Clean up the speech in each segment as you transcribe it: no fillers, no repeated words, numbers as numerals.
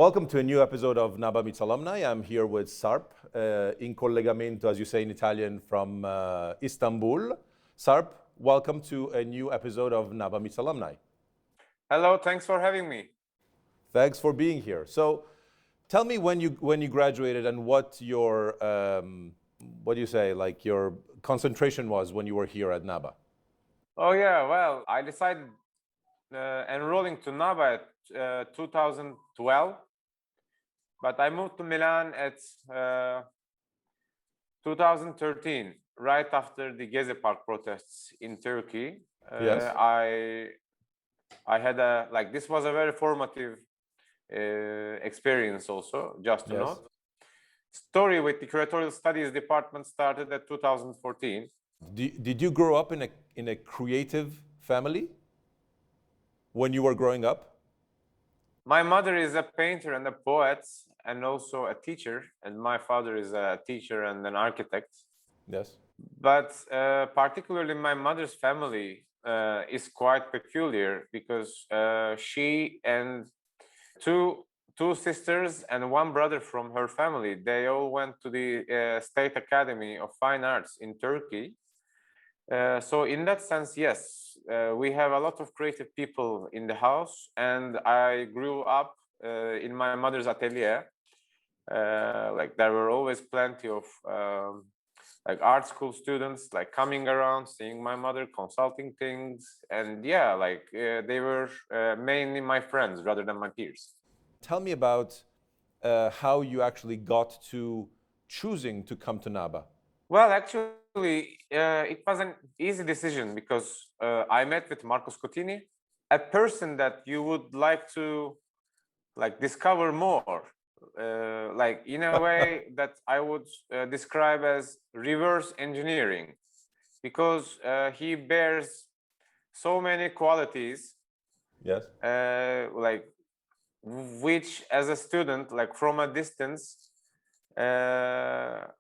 Welcome to a new episode of NABA Meets Alumni. I'm here with Sarp, in collegamento, as you say in Italian, from Istanbul. Sarp, welcome to a new episode of NABA Meets Alumni. Hello, thanks for having me. Thanks for being here. So, tell me when you graduated and what your your concentration was when you were here at NABA. Oh yeah, well, I decided enrolling to NABA at 2012, but I moved to Milan at 2013, right after the Gezi Park protests in Turkey. Yes. I had this was a very formative experience also, just to note. Story with the curatorial studies department started at 2014. Did you grow up in a creative family when you were growing up? My mother is a painter and a poet and also a teacher, and my father is a teacher and an architect. Yes. But particularly my mother's family is quite peculiar because she and two sisters and one brother from her family, they all went to the State Academy of Fine Arts in Turkey. So in that sense, yes, we have a lot of creative people in the house, and I grew up in my mother's atelier. There were always plenty of art school students coming around, seeing my mother, consulting things, and yeah, they were mainly my friends rather than my peers. Tell me about how you actually got to choosing to come to NABA. Well, actually, it was an easy decision because I met with Marco Scottini, a person that you would like to discover more, in a way that I would describe as reverse engineering, because he bears so many qualities. Yes. Which as a student, from a distance, are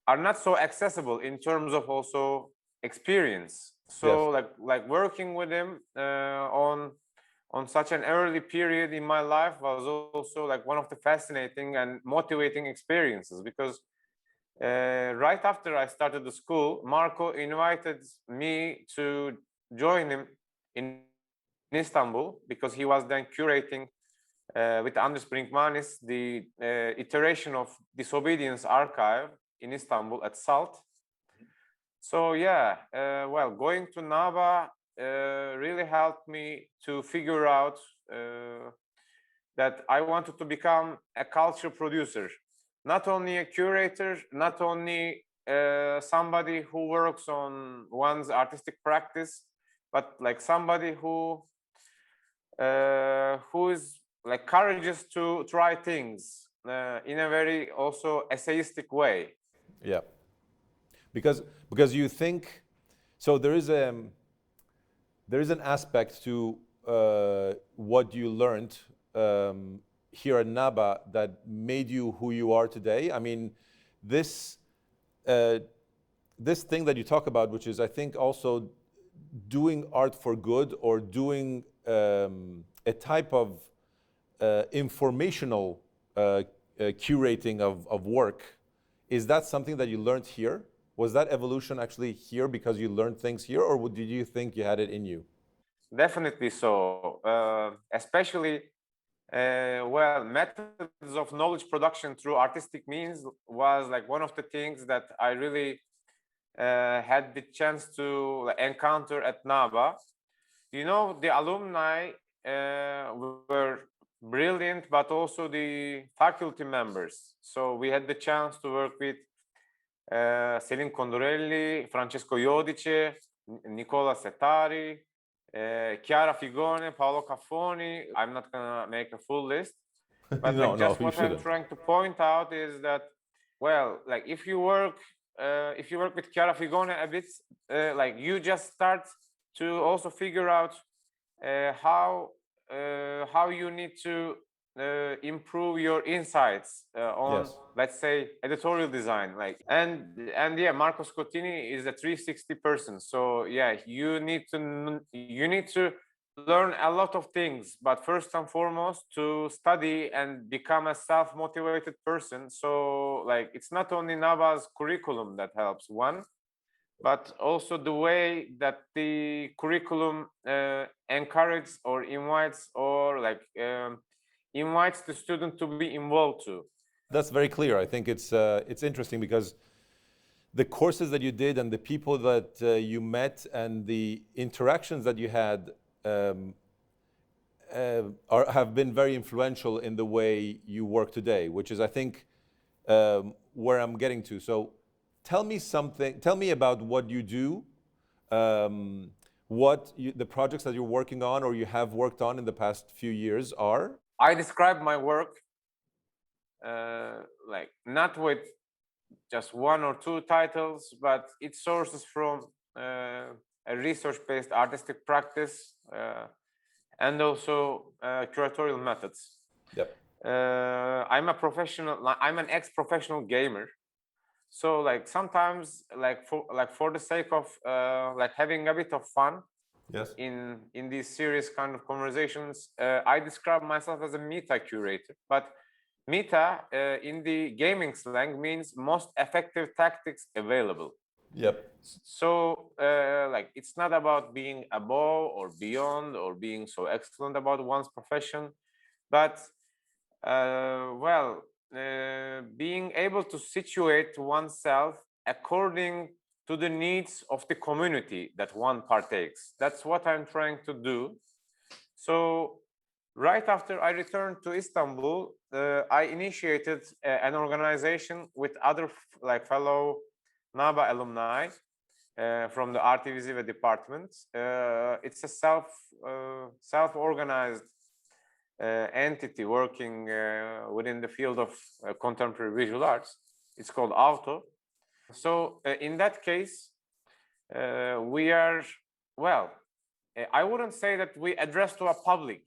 not so accessible in terms of also experience. So yes. Working with him on such an early period in my life was also one of the fascinating and motivating experiences, because right after I started the school, Marco invited me to join him in Istanbul, because he was then curating with Andres Brinkmanis the iteration of Disobedience archive in Istanbul at SALT. So yeah, going to NABA really helped me to figure out that I wanted to become a culture producer, not only a curator, not only somebody who works on one's artistic practice, but somebody who is courageous to try things in a very also essayistic way. Yeah, because you think so. There is an aspect to what you learned here at NABA that made you who you are today. I mean, this thing that you talk about, which is, I think, also doing art for good, or doing a type of informational curating of work. Is that something that you learned here? Was that evolution actually here because you learned things here, or did you think you had it in you? Definitely so. Especially, methods of knowledge production through artistic means was one of the things that I really had the chance to encounter at NABA. You know, the alumni were brilliant, but also the faculty members. So we had the chance to work with Selin Condorelli, Francesco Iodice, Nicola Setari, Chiara Figone, Paolo Caffoni. I'm not gonna make a full list, but what I'm trying to point out is that, if you work with Chiara Figone a bit, you just start to also figure out how you need to improve your insights on, let's say, editorial design. And yeah, Marco Scottini is a 360 person. So yeah, you need to learn a lot of things, but first and foremost to study and become a self-motivated person. So like it's not only NABA's curriculum that helps one, but also the way that the curriculum encourages or invites or like invites the student to be involved too. That's very clear. I think it's interesting because the courses that you did and the people that you met and the interactions that you had have been very influential in the way you work today, which is, I think, where I'm getting to. So tell me about what you do, the projects that you're working on or you have worked on in the past few years are. I describe my work like not with just one or two titles, but it sources from a research-based artistic practice and also curatorial methods. Yep. I'm an ex-professional gamer. So like sometimes for the sake of like having a bit of fun, yes, in these serious kind of conversations, I describe myself as a meta curator. But meta in the gaming slang means most effective tactics available. Yep. So like it's not about being above or beyond or being so excellent about one's profession, but being able to situate oneself according to the needs of the community that one partakes. That's what I'm trying to do. So right after I returned to Istanbul, I initiated an organization with other fellow NABA alumni from the Arti Visive department. It's a self-organized entity working within the field of contemporary visual arts. It's called Auto. So in that case, we are, I wouldn't say that we address to a public,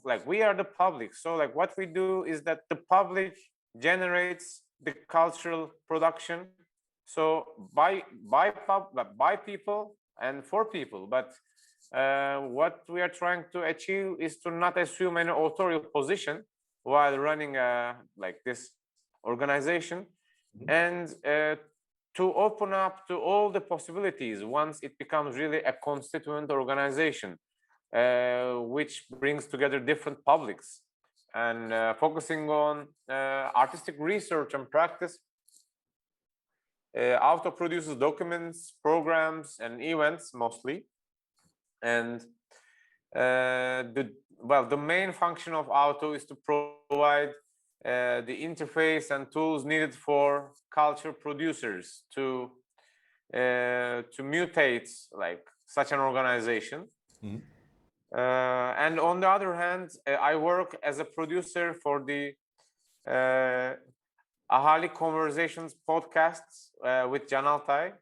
like we are the public. So like what we do is that the public generates the cultural production. So by people and for people, but what we are trying to achieve is to not assume any authorial position while running this organization, and to open up to all the possibilities once it becomes really a constituent organization, which brings together different publics and focusing on artistic research and practice. Auto produces documents, programs, and events mostly. And the main function of Auto is to provide the interface and tools needed for culture producers to mutate like such an organization. Mm-hmm. And on the other hand, I work as a producer for the Ahali Conversations podcasts with Can Altay.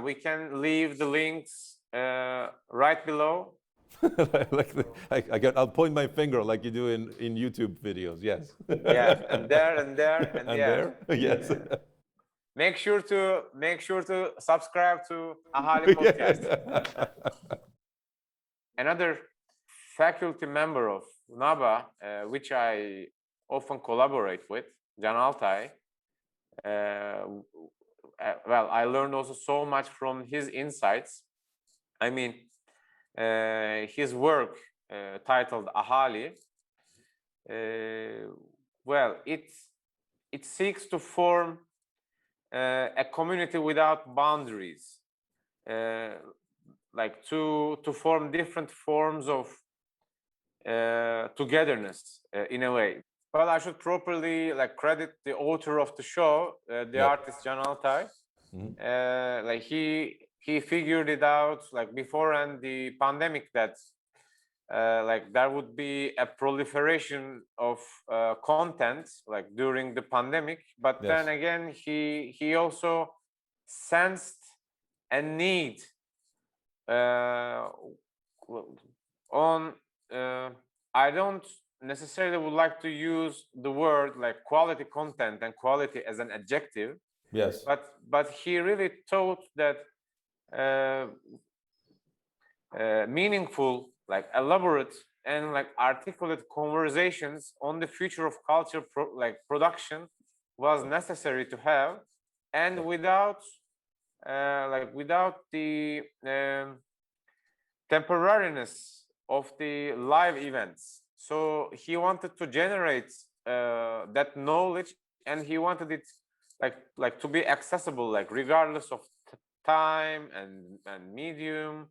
We can leave the links right below. I'll point my finger like you do in YouTube videos. Yes. Yeah, and there and yeah. There. Yes. Make sure to subscribe to Ahali podcast. Another faculty member of NABA, which I often collaborate with, Can Altay. I learned also so much from his insights. I mean, his work titled Ahali, it seeks to form a community without boundaries, like to form different forms of togetherness in a way. Well, I should properly credit the author of the show, the artist Can Altay. Mm-hmm. He figured it out beforehand the pandemic that there would be a proliferation of content during the pandemic, but then again he also sensed a need on I don't necessarily would like to use the word quality content and quality as an adjective. Yes. But he really thought that meaningful, like elaborate and like articulate conversations on the future of culture production was necessary to have, and without the temporariness of the live events. So he wanted to generate that knowledge, and he wanted it like to be accessible, like regardless of time and medium.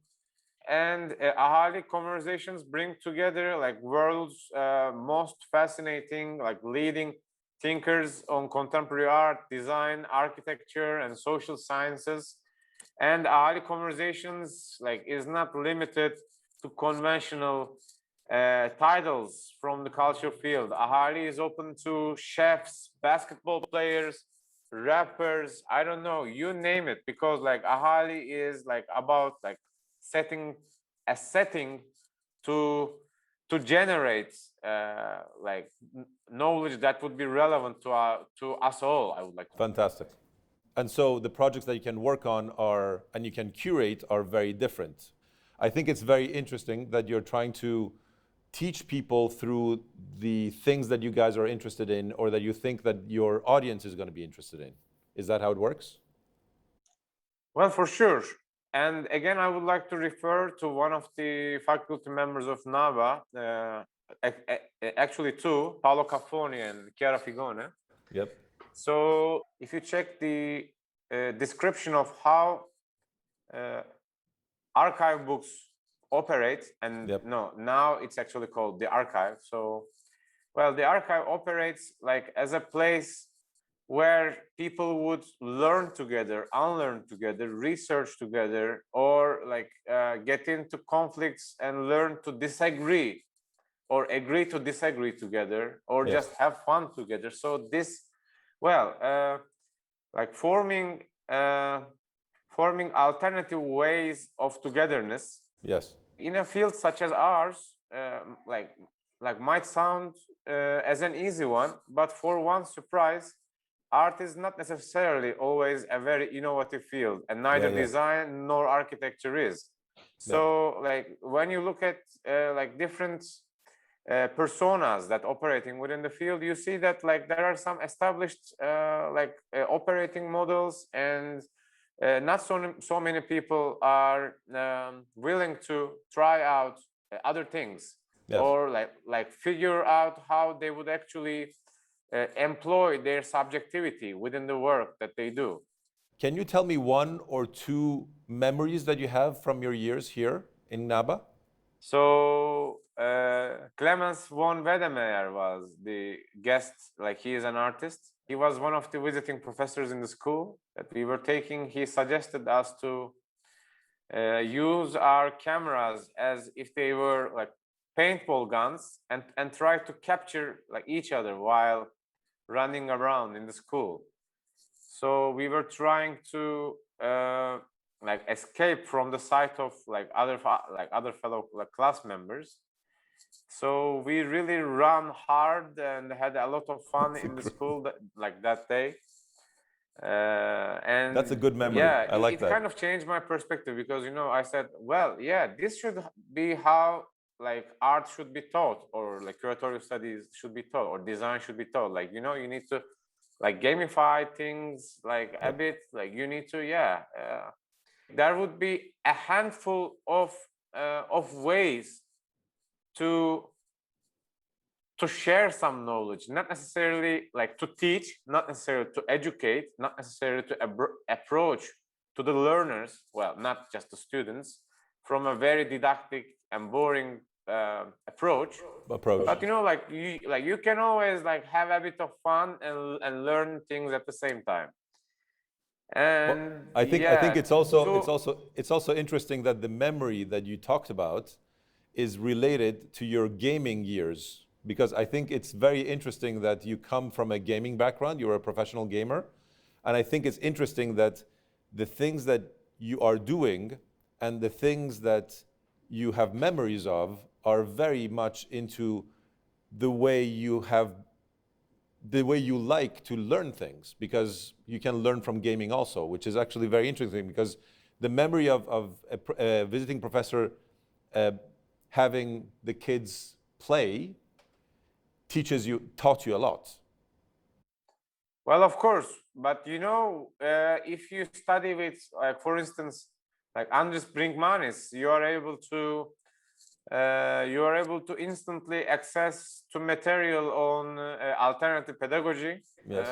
And Ahali Conversations bring together like world's most fascinating, like leading thinkers on contemporary art, design, architecture, and social sciences. And Ahali Conversations like is not limited to conventional titles from the culture field. Ahali is open to chefs, basketball players, rappers, I don't know, you name it, because like Ahali is like about like setting a setting to generate like knowledge that would be relevant to us all, I would like to. Fantastic. And so the projects that you can work on are, and you can curate, are very different. I think it's very interesting that you're trying to teach people through the things that you guys are interested in, or that you think that your audience is going to be interested in. Is that how it works? Well, for sure. And again, I would like to refer to one of the faculty members of NABA, actually two, Paolo Caffoni and Chiara Figone. Yep. So if you check the description of how archive books operate, and now it's actually called the archive. So, well, the archive operates like as a place where people would learn together, unlearn together, research together, or like get into conflicts and learn to disagree, or agree to disagree together, or just have fun together. So this, well, like forming alternative ways of togetherness. Yes. In a field such as ours, like might sound as an easy one, but for one surprise, art is not necessarily always a very innovative field, and neither design nor architecture is. So like when you look at like different personas that operating within the field, you see that like there are some established operating models, and not so many people are willing to try out other things, or like figure out how they would actually employ their subjectivity within the work that they do. Can you tell me one or two memories that you have from your years here in NABA? So Clemens von Wedemeyer was the guest, like he is an artist. He was one of the visiting professors in the school that we were taking. He suggested us to use our cameras as if they were like paintball guns, and try to capture like each other while running around in the school. So we were trying to like escape from the sight of like other fellow like class members. So we really ran hard and had a lot of fun in the school that day. And that's a good memory. Yeah, I like that. It kind of changed my perspective, because I said, well, yeah, this should be how like art should be taught, or like curatorial studies should be taught, or design should be taught. Like you need to like gamify things like a bit. Like you need to there would be a handful of ways to share some knowledge, not necessarily like to teach, not necessarily to educate, not necessarily to approach to the learners, well, not just the students, from a very didactic and boring approach. But like you can always like have a bit of fun and learn things at the same time. And I think it's also interesting that the memory that you talked about is related to your gaming years, because I think it's very interesting that you come from a gaming background, you're a professional gamer, and I think it's interesting that the things that you are doing and the things that you have memories of are very much into the way you like to learn things, because you can learn from gaming also, which is actually very interesting, because the memory of a visiting professor having the kids play taught you a lot. Well, of course, but if you study with, like, for instance, like Andres Brinkmanis, you are able to instantly access to material on alternative pedagogy, Yes.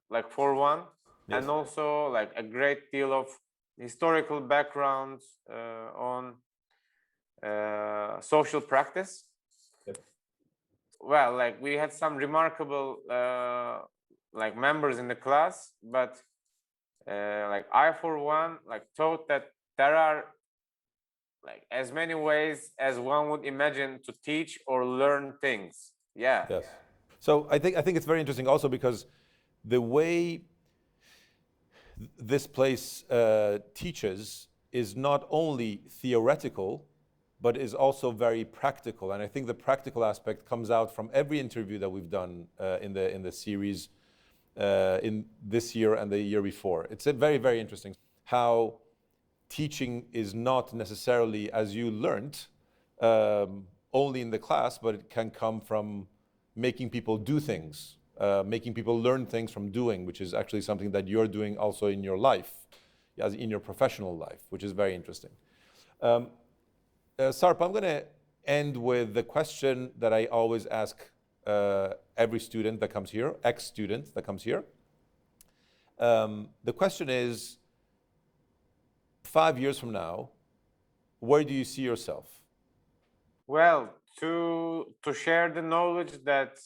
like for one, Yes. and also like a great deal of historical background on social practice. Yep. Well, like we had some remarkable like members in the class, but like I, for one, like thought that there are like as many ways as one would imagine to teach or learn things. Yeah. Yes. So I think it's very interesting also because the way this place teaches is not only theoretical, but is also very practical. And I think the practical aspect comes out from every interview that we've done in the series in this year and the year before. It's very, very interesting how teaching is not necessarily, as you learned, only in the class, but it can come from making people do things, making people learn things from doing, which is actually something that you're doing also in your life, as in your professional life, which is very interesting. Sarp, I'm going to end with the question that I always ask every student that comes here, ex-student that comes here. The question is, 5 years from now, where do you see yourself? Well, to share the knowledge that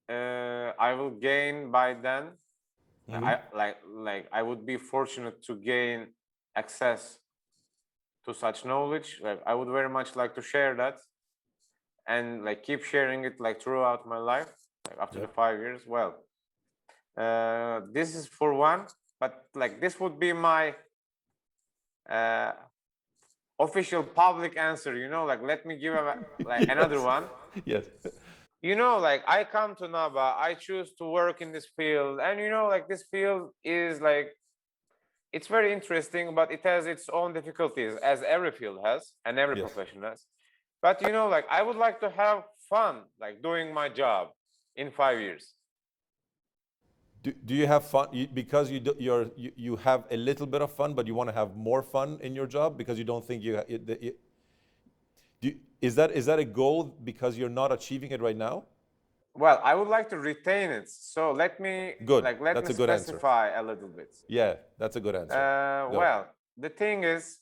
I will gain by then, I would be fortunate to gain access to such knowledge. Like I would very much like to share that, and like keep sharing it like throughout my life, like after the 5 years. Well, this is for one, but like this would be my official public answer, like let me give like another one. Yes. Like I come to NABA, I choose to work in this field, and like this field is like, it's very interesting, but it has its own difficulties, as every field has and every profession has. But like I would like to have fun, like doing my job in 5 years. Do you have fun because you have a little bit of fun, but you want to have more fun in your job because you don't think is that a goal because you're not achieving it right now? Well, I would like to retain it. So let me specify a little bit. Yeah, that's a good answer. Well, the thing is,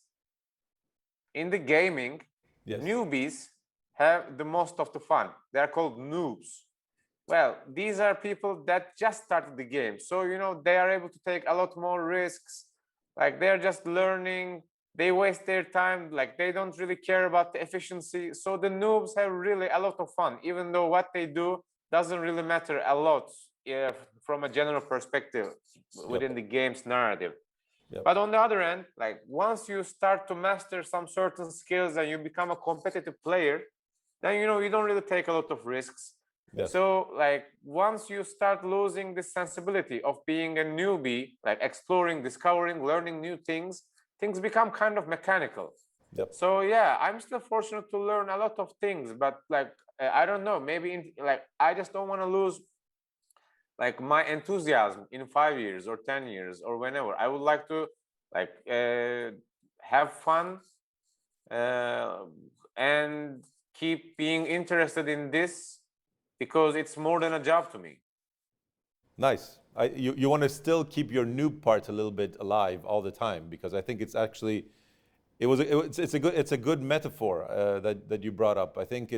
in the gaming, newbies have the most of the fun. They are called noobs. Well, these are people that just started the game. So, they are able to take a lot more risks. Like they're just learning, they waste their time, like they don't really care about the efficiency. So the noobs have really a lot of fun, even though what they do doesn't really matter a lot from a general perspective within the game's narrative. But on the other end, like once you start to master some certain skills and you become a competitive player, then you don't really take a lot of risks. So like once you start losing the sensibility of being a newbie, like exploring, discovering, learning new things become kind of mechanical. So yeah, I'm still fortunate to learn a lot of things, but like I don't know, maybe like I just don't want to lose like my enthusiasm in 5 years or 10 years or whenever. I would like to like have fun and keep being interested in this, because it's more than a job to me. Nice. You want to still keep your noob part a little bit alive all the time, because I think it's actually it's a good metaphor that you brought up. I think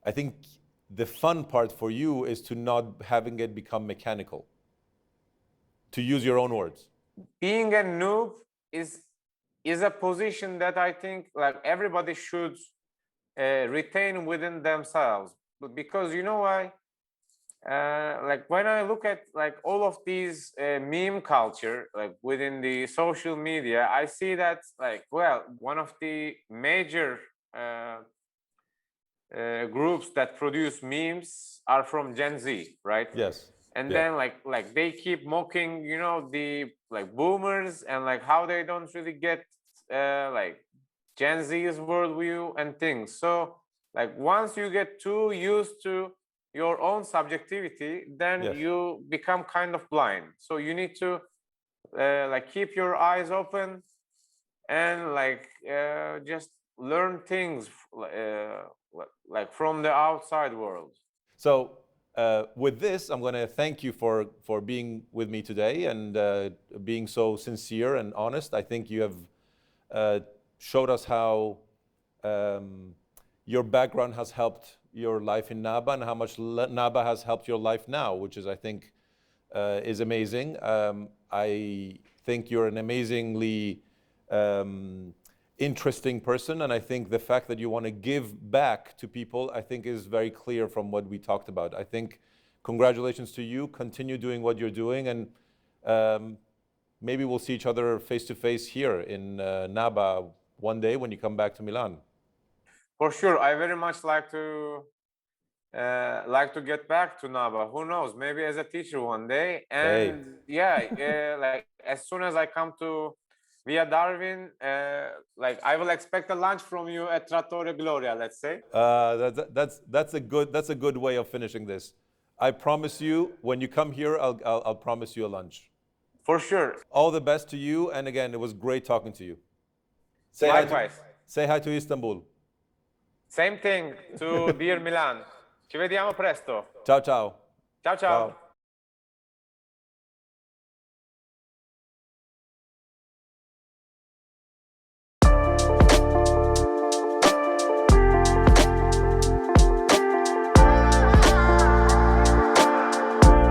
I think the fun part for you is to not having it become mechanical. To use your own words. Being a noob is a position that I think like everybody should retain within themselves, because why? Like when I look at like all of these meme culture, like within the social media, I see that like, well, one of the major groups that produce memes are from Gen Z, right? Yes. And then like they keep mocking, the like boomers, and like how they don't really get like Gen Z's worldview and things. So like once you get too used to your own subjectivity, then Yes. you become kind of blind. So you need to like keep your eyes open and like just learn things like from the outside world. So with this, I'm going to thank you for being with me today and being so sincere and honest. I think you have showed us how your background has helped your life in NABA and how much NABA has helped your life now, which is, I think, is amazing. I think you're an amazingly interesting person, and I think the fact that you want to give back to people, I think, is very clear from what we talked about. I think congratulations to you. Continue doing what you're doing, and maybe we'll see each other face to face here in NABA one day when you come back to Milan. For sure, I very much like to get back to NABA. Who knows? Maybe as a teacher one day. And yeah, like as soon as I come to Via Darwin, like I will expect a lunch from you at Trattoria Gloria, let's say. That's a good way of finishing this. I promise you, when you come here, I'll promise you a lunch. For sure. All the best to you, and again, it was great talking to you. Likewise. Say hi to Istanbul. Same thing to dear Milan. Ci vediamo presto. Ciao ciao. Ciao ciao.